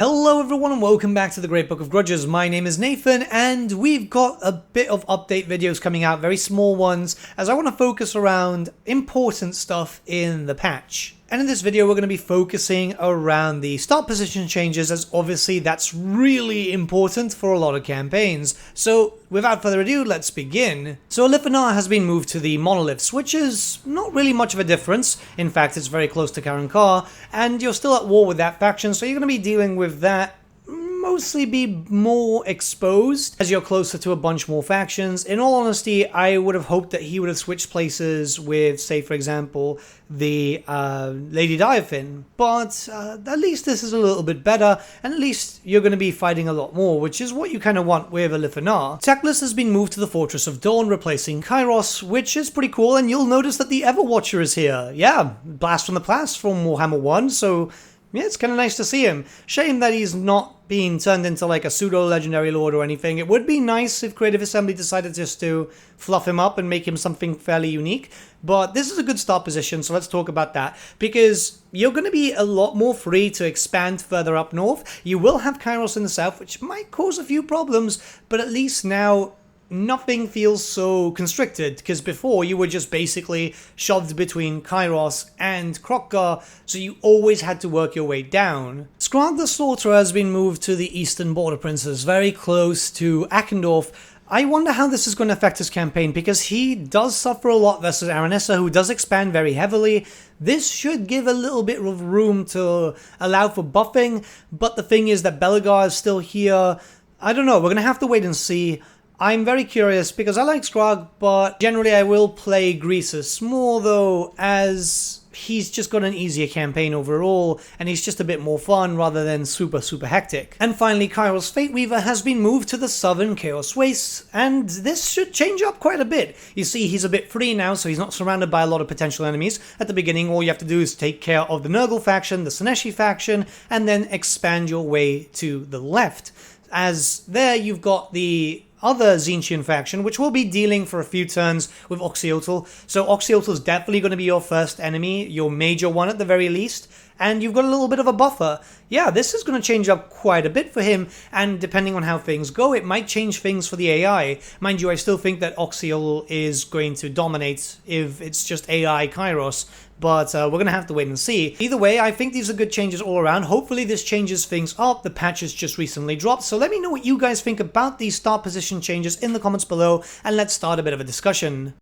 Hello everyone and welcome back to the Great Book of Grudges. My name is Nathan and we've got a bit of update videos coming out, very small ones, as I want to focus around important stuff in the patch. And in this video we're going to be focusing around the start position changes, as obviously that's really important for a lot of campaigns. So without further ado, let's begin. So Alifanar has been moved to the monoliths, which is not really much of a difference. In fact, it's very close to Karankar, and you're still at war with that faction, so you're going to be dealing with that. Mostly be more exposed as you're closer to a bunch more factions. In all honesty, I would have hoped that he would have switched places with, say for example, the Lady Diaphin, but at least this is a little bit better, and at least you're going to be fighting a lot more, which is what you kind of want with Alifanar. Teclis has been moved to the Fortress of Dawn, replacing Kairos, which is pretty cool, and you'll notice that the Everwatcher is here. Yeah, Blast from the Past from Warhammer 1, so yeah, it's kind of nice to see him. Shame that he's not being turned into like a pseudo-legendary lord or anything. It would be nice if Creative Assembly decided just to fluff him up and make him something fairly unique. But this is a good start position, so let's talk about that. Because you're going to be a lot more free to expand further up north. You will have Kairos in the south, which might cause a few problems, but at least now nothing feels so constricted, because before you were just basically shoved between Kairos and Krokkar, so you always had to work your way down. Skrag the Slaughterer has been moved to the eastern border princes, very close to Akendorf. I wonder how this is going to affect his campaign, because he does suffer a lot versus Aranessa, who does expand very heavily. This should give a little bit of room to allow for buffing, but the thing is that Belegar is still here. I don't know, we're going to have to wait and see. I'm very curious because I like Skrag, but generally I will play Greasus more though, as he's just got an easier campaign overall, and he's just a bit more fun rather than super hectic. And finally, Kairos Fateweaver has been moved to the southern Chaos Wastes, and this should change up quite a bit. You see, he's a bit free now, so he's not surrounded by a lot of potential enemies. At the beginning, all you have to do is take care of the Nurgle faction, the Sineshi faction, and then expand your way to the left. As there you've got the other Tzeentchian faction, which will be dealing for a few turns with Oxyotl. So Oxyotl is definitely going to be your first enemy, your major one at the very least, and you've got a little bit of a buffer. Yeah, this is going to change up quite a bit for him, and depending on how things go, it might change things for the AI. Mind you, I still think that Oxyotl is going to dominate if it's just AI Kairos, but we're going to have to wait and see. Either way, I think these are good changes all around. Hopefully this changes things up. The patch has just recently dropped, so let me know what you guys think about these start position changes in the comments below, and let's start a bit of a discussion.